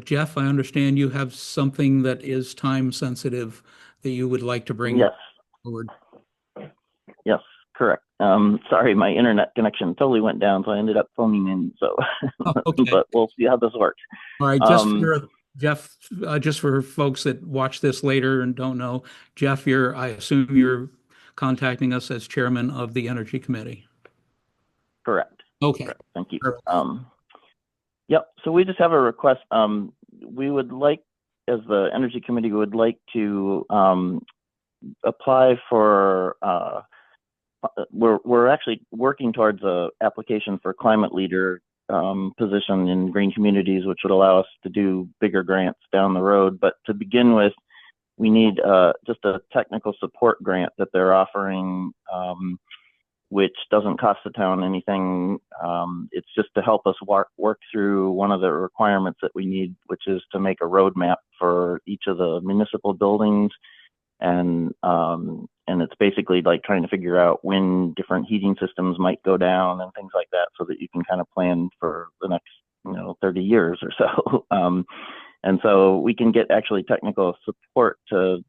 Jeff, I understand you have something that is time sensitive that you would like to bring Yes, forward. yes, correct. Sorry, my internet connection totally went down, so I ended up phoning in. So, Oh, okay. but we'll see how this works. All right, just Um, for Jeff, just for folks that watch this later and don't know, Jeff, I assume you're contacting us as chairman of the Energy Committee. Correct. Okay. Correct. Thank you. Perfect. Yep. So we just have a request. We would like, as the Energy Committee, would like to apply for. We're actually working towards a application for climate leader position in green communities, which would allow us to do bigger grants down the road. But to begin with, we need just a technical support grant that they're offering, which doesn't cost the town anything. It's just to help us work through one of the requirements that we need, which is to make a roadmap for each of the municipal buildings. And it's basically like trying to figure out when different heating systems might go down and things like that, so that you can kind of plan for the next 30 years or so. And so we can get actually technical support to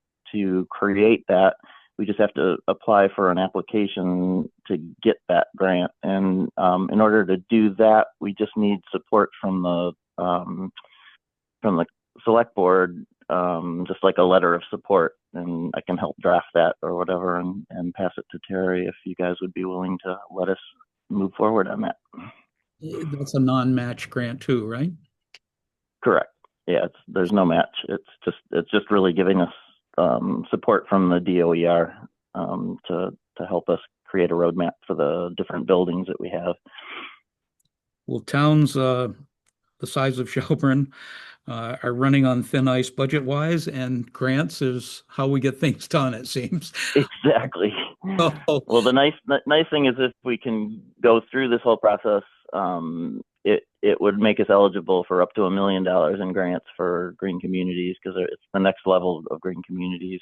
create that. We just have to apply for an application to get that grant. And in order to do that, we just need support from the select board, just like a letter of support, and I can help draft that or whatever and pass it to Terry if you guys would be willing to let us move forward on that. That's a non-match grant too, right? Correct. Yeah, there's no match. It's just really giving us support from the DOER to help us create a roadmap for the different buildings that we have. Well, towns the size of Shelburne are running on thin ice budget-wise, and grants is how we get things done, it seems. Exactly. Oh, Well, the nice thing is if we can go through this whole process, it would make us eligible for up to $1 million in grants for green communities, because it's the next level of green communities.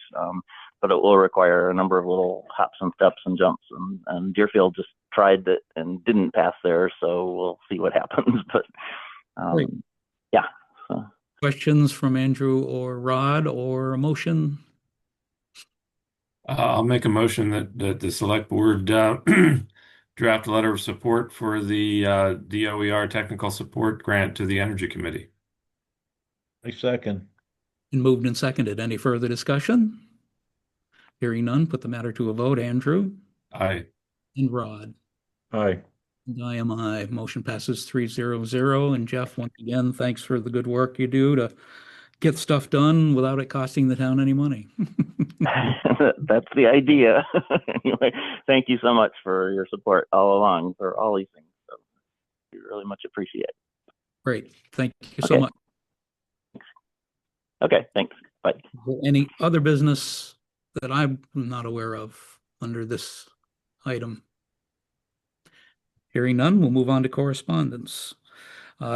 But it will require a number of little hops and steps and jumps. And Deerfield just tried it and didn't pass there, so we'll see what happens. But great. yeah. So. Questions from Andrew or Rod, or a motion? I'll make a motion that the select board draft a letter of support for the DOER technical support grant to the Energy Committee. I second. And moved and seconded. Any further discussion? Hearing none, put the matter to a vote. Andrew? Aye. And Rod? Aye. And I am aye. Motion passes 3-0. And Jeff, once again, thanks for the good work you do to get stuff done without it costing the town any money. That's the idea. Anyway, thank you so much for your support all along for all these things. So we really much appreciate it. Great. Thank you so much. Okay, thanks. Bye. Any other business that I'm not aware of under this item? Hearing none, we'll move on to correspondence.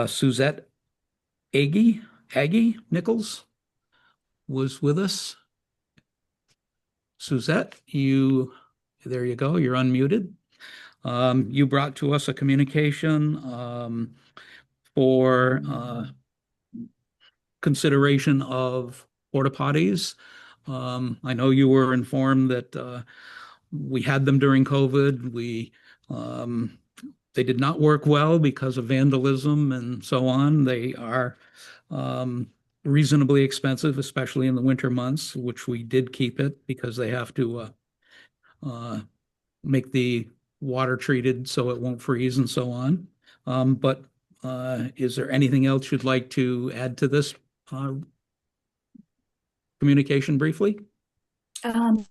Suzette Aggie Nichols was with us. Suzette, there you go, you're unmuted. You brought to us a communication for consideration of porta potties. I know you were informed that we had them during COVID. They did not work well because of vandalism and so on. They are reasonably expensive, especially in the winter months, which we did keep it because they have to make the water treated so it won't freeze and so on. But is there anything else you'd like to add to this communication briefly?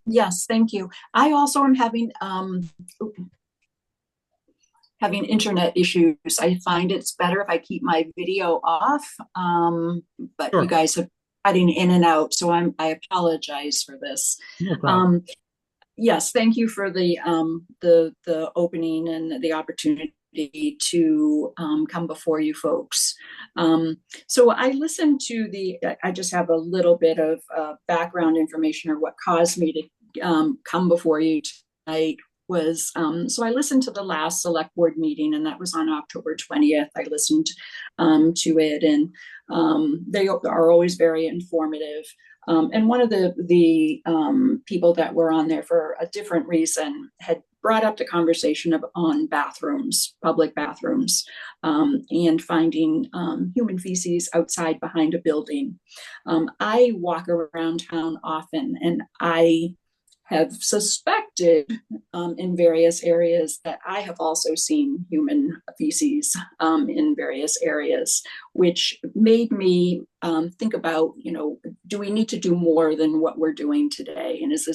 Yes, thank you. I also am having internet issues. I find it's better if I keep my video off, but Sure. You guys are cutting in and out, so I apologize for this. No problem. Yes, thank you for the opening and the opportunity to come before you folks. So I listened to I just have a little bit of background information or what caused me to come before you tonight. was, so I listened to the last select board meeting, and that was on October 20th. I listened to it, and they are always very informative. And one of the people that were on there for a different reason had brought up the conversation on bathrooms, public bathrooms, and finding human feces outside behind a building. I walk around town often, and I have suspected in various areas that I have also seen human feces in various areas, which made me think about, do we need to do more than what we're doing today? And is a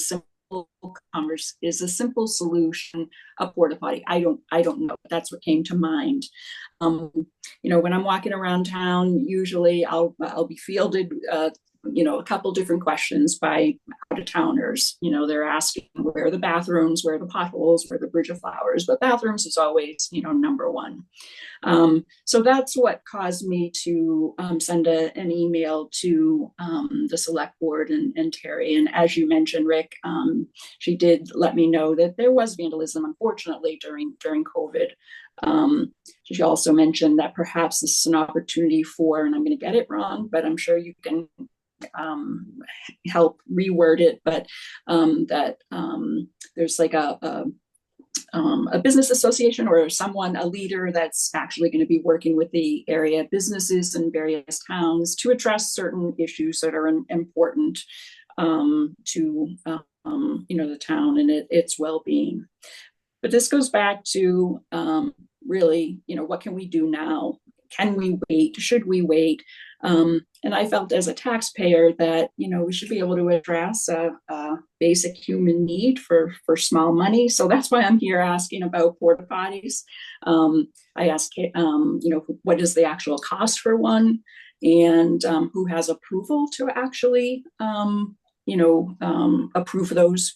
simple solution a porta potty? I don't know. That's what came to mind. When I'm walking around town, usually I'll be fielded a couple different questions by out-of-towners. They're asking where are the bathrooms, where are the potholes, where are the bridge of flowers, but bathrooms is always, number one. So that's what caused me to send an email to the select board and Terry. And as you mentioned, Rick, she did let me know that there was vandalism, unfortunately, during COVID. She also mentioned that perhaps this is an opportunity for, and I'm going to get it wrong, but I'm sure you can help reword it, but that there's like a business association or a leader that's actually going to be working with the area businesses in various towns to address certain issues that are important to the town and its well-being. But this goes back to really, what can we do now? Can we wait? Should we wait? And I felt as a taxpayer that, we should be able to address a basic human need for small money. So that's why I'm here asking about porta potties. I asked, what is the actual cost for one, and who has approval to actually, approve those.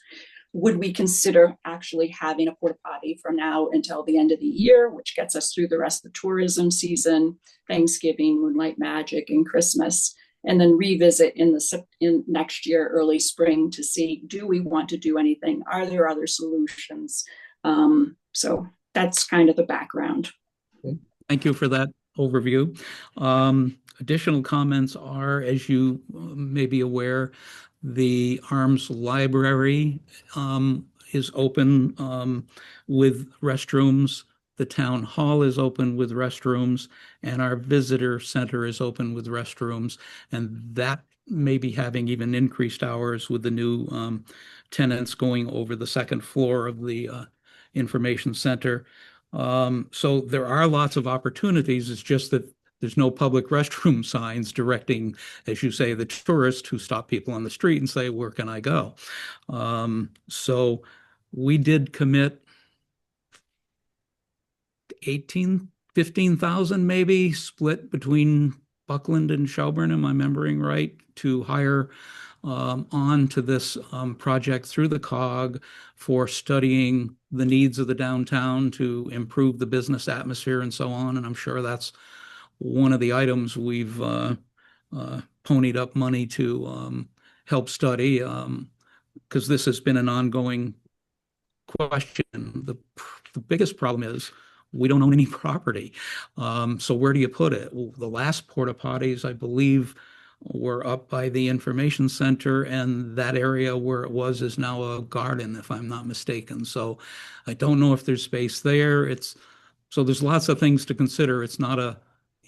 Would we consider actually having a porta potty from now until the end of the year, which gets us through the rest of the tourism season, Thanksgiving, Moonlight Magic, and Christmas, and then revisit in next year, early spring, to see, do we want to do anything? Are there other solutions? So that's kind of the background. Thank you for that overview. Additional comments are, as you may be aware, the Arms Library is open with restrooms. The town hall is open with restrooms, and our visitor center is open with restrooms. And that may be having even increased hours with the new tenants going over the second floor of the information center. So there are lots of opportunities. It's just that there's no public restroom signs directing, as you say, the tourists who stop people on the street and say, where can I go? So we did commit 15,000 maybe, split between Buckland and Shelburne, am I remembering right, to hire on to this project through the COG for studying the needs of the downtown to improve the business atmosphere and so on. And I'm sure that's one of the items we've ponied up money to help study, because this has been an ongoing question. The biggest problem is we don't own any property. So where do you put it? Well, the last porta potties, I believe, were up by the information center, and that area where it was is now a garden, if I'm not mistaken. So I don't know if there's space there. So there's lots of things to consider. It's not a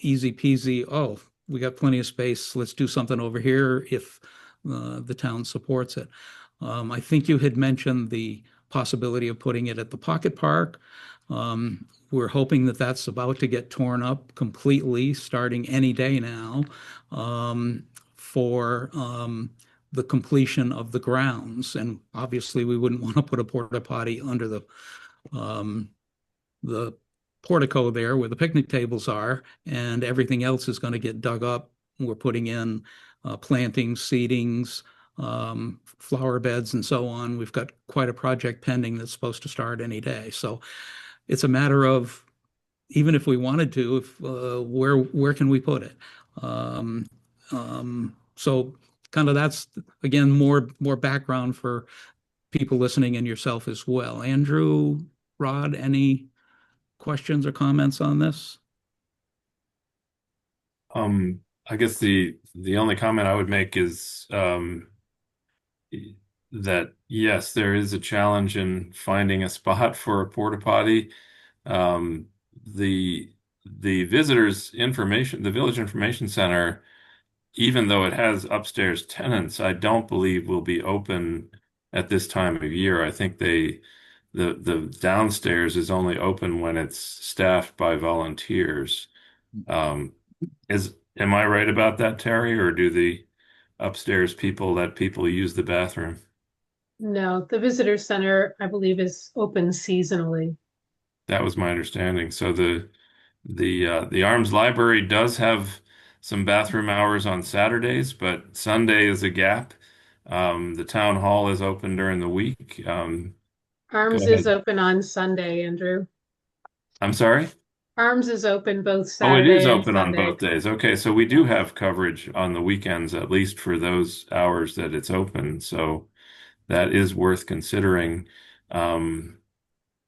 easy peasy, oh, we got plenty of space, let's do something over here if the town supports it. I think you had mentioned the possibility of putting it at the Pocket Park. We're hoping that that's about to get torn up completely starting any day now for the completion of the grounds. And obviously we wouldn't want to put a porta potty under the portico there where the picnic tables are, and everything else is going to get dug up. We're putting in plantings, seedings, flower beds, and so on. We've got quite a project pending that's supposed to start any day. So it's a matter of, even if we wanted to, where can we put it? So kind of that's, again, more background for people listening and yourself as well. Andrew, Rod, any questions or comments on this? I guess the only comment I would make is that yes, there is a challenge in finding a spot for a porta potty. Um, the the visitors information, the Village Information Center, even though it has upstairs tenants, I don't believe will be open at this time of year. I think the downstairs is only open when it's staffed by volunteers. Um, am I right about that, Terry, or do the upstairs people let people use the bathroom? No, the visitor center, I believe, is open seasonally. That was my understanding. So the Arms Library does have some bathroom hours on Saturdays, but Sunday is a gap. The town hall is open during the week. Go Arms is ahead. open on Sunday, Andrew. I'm sorry? Arms is open both Oh, it is Saturday and open on Sunday. both days. Okay, so we do have coverage on the weekends, at least for those hours that it's open. So that is worth considering. Um,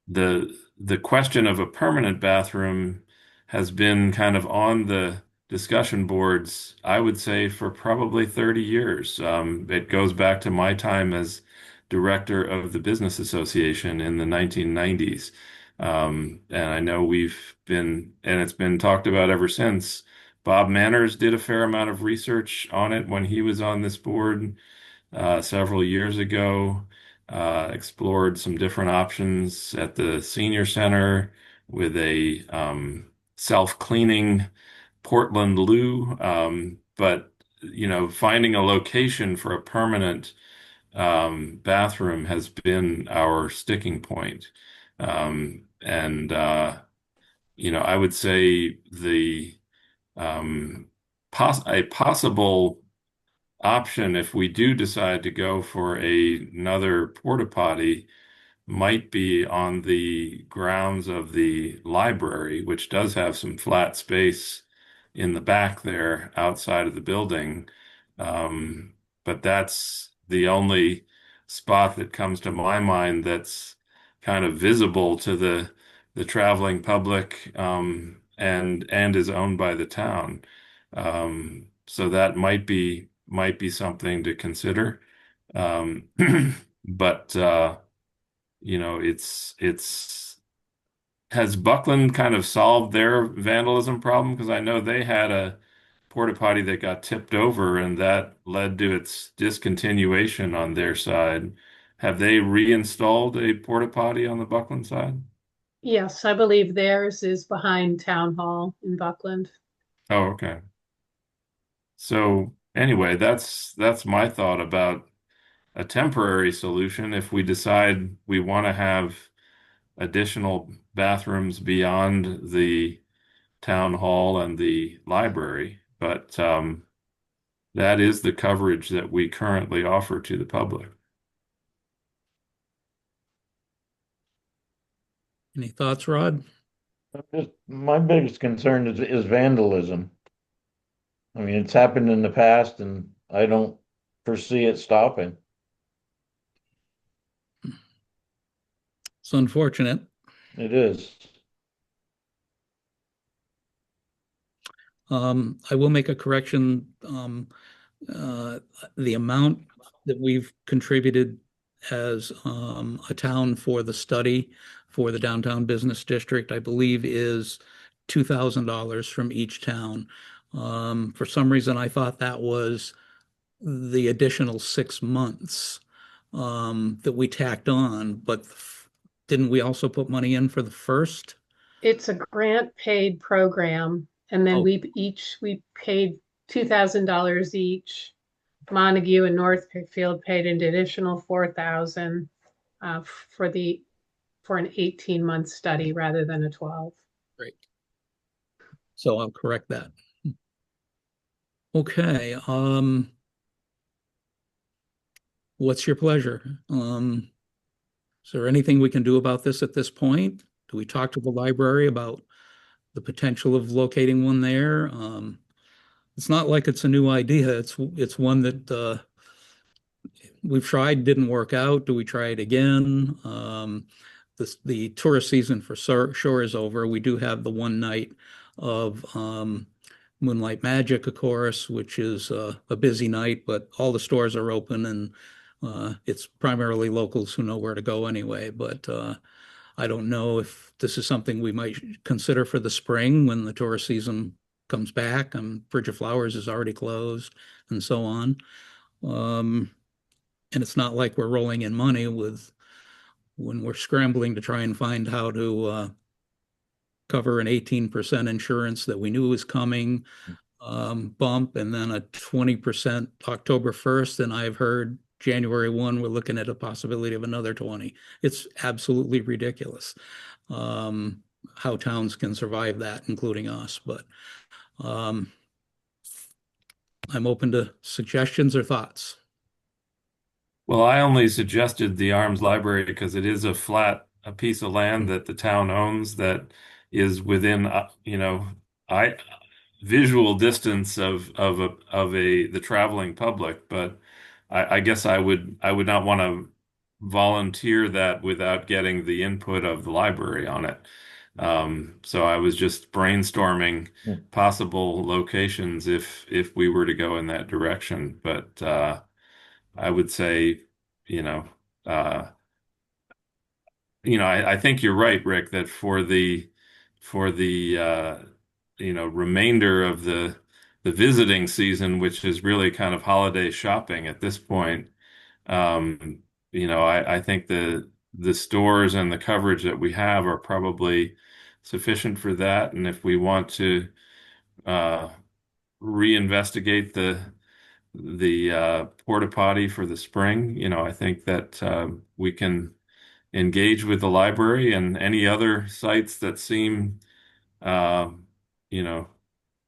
the question of a permanent bathroom has been kind of on the discussion boards, I would say, for probably 30 years. It goes back to my time as director of the Business Association in the 1990s. And I know and it's been talked about ever since. Bob Manners did a fair amount of research on it when he was on this board several years ago. Explored some different options at the senior center with a self-cleaning Portland loo. But finding a location for a permanent bathroom has been our sticking point. And I would say the a possible option if we do decide to go for another porta potty might be on the grounds of the library, which does have some flat space in the back there outside of the building. But that's the only spot that comes to my mind that's kind of visible to the traveling public, and is owned by the town. So that might be something to consider. Um, but it's has Buckland kind of solved their vandalism problem? Because I know they had a porta potty that got tipped over and that led to its discontinuation on their side. Have they reinstalled a porta potty on the Buckland side? Yes, I believe theirs is behind Town Hall in Buckland. Oh, okay. So anyway, that's my thought about a temporary solution if we decide we want to have additional bathrooms beyond the town hall and the library. But that is the coverage that we currently offer to the public. Any thoughts, Rod? My biggest concern is vandalism. I mean, it's happened in the past and I don't foresee it stopping. It's unfortunate. It is. I will make a correction. The amount that we've contributed as a town for the study for the downtown business district, I believe, is $2,000 from each town. For some reason, I thought that was the additional 6 months that we tacked on, but didn't we also put money in for the first? It's a grant paid program, and then Oh. we paid $2,000 each. Montague and Northfield paid an additional 4,000 for an 18-month study rather than a 12. Great. So I'll correct that. Okay. What's your pleasure? Is there anything we can do about this at this point? Do we talk to the library about the potential of locating one there? It's not like it's a new idea. It's one that we've tried, didn't work out. Do we try it again? The tourist season for sure is over. We do have the one night of Moonlight Magic, of course, which is a busy night, but all the stores are open and it's primarily locals who know where to go anyway. But I don't know if this is something we might consider for the spring when the tourist season comes back. Bridge of Flowers is already closed and so on. And it's not like we're rolling in money when we're scrambling to try and find how to cover an 18% insurance that we knew was coming, bump, and then a 20% October 1st. And I've heard January 1, we're looking at a possibility of another 20. It's absolutely ridiculous how towns can survive that, including us. But I'm open to suggestions or thoughts. Well, I only suggested the Arms Library because it is a piece of land that the town owns that is within, I visual distance of the traveling public. But I guess I would not want to volunteer that without getting the input of the library on it. So I was just brainstorming possible locations if we were to go in that direction. But I would say, you know, uh, I think you're right, Rick, that for the remainder of the visiting season, which is really kind of holiday shopping at this point, I think the stores and the coverage that we have are probably sufficient for that. And if we want to uh, reinvestigate the porta potty for the spring, I think that we can engage with the library and any other sites that seem, uh, you know,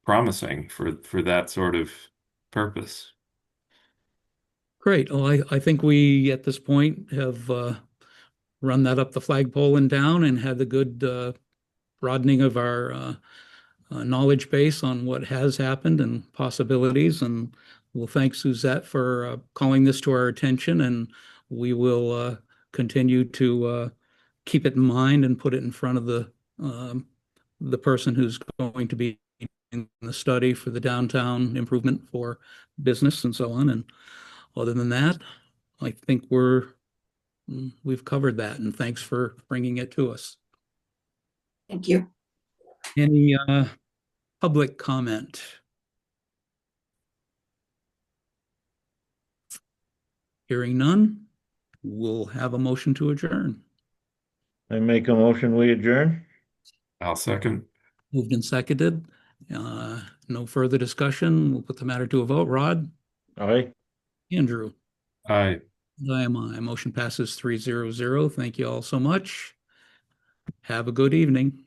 promising for that sort of purpose. Great. Well, I think we at this point have run that up the flagpole and down and had the good broadening of our knowledge base on what has happened and possibilities. And we'll thank Suzette for calling this to our attention, and we will continue to keep it in mind and put it in front of the person who's going to be in the study for the downtown improvement for business and so on. And other than that, I think we've covered that. And thanks for bringing it to us. Thank you. Any public comment? Hearing none, we'll have a motion to adjourn. I make a motion, we adjourn. I'll second. Moved and seconded. No further discussion. We'll put the matter to a vote. Rod? Aye. Andrew? Aye. I am aye. Motion passes 3-0-0. Thank you all so much. Have a good evening.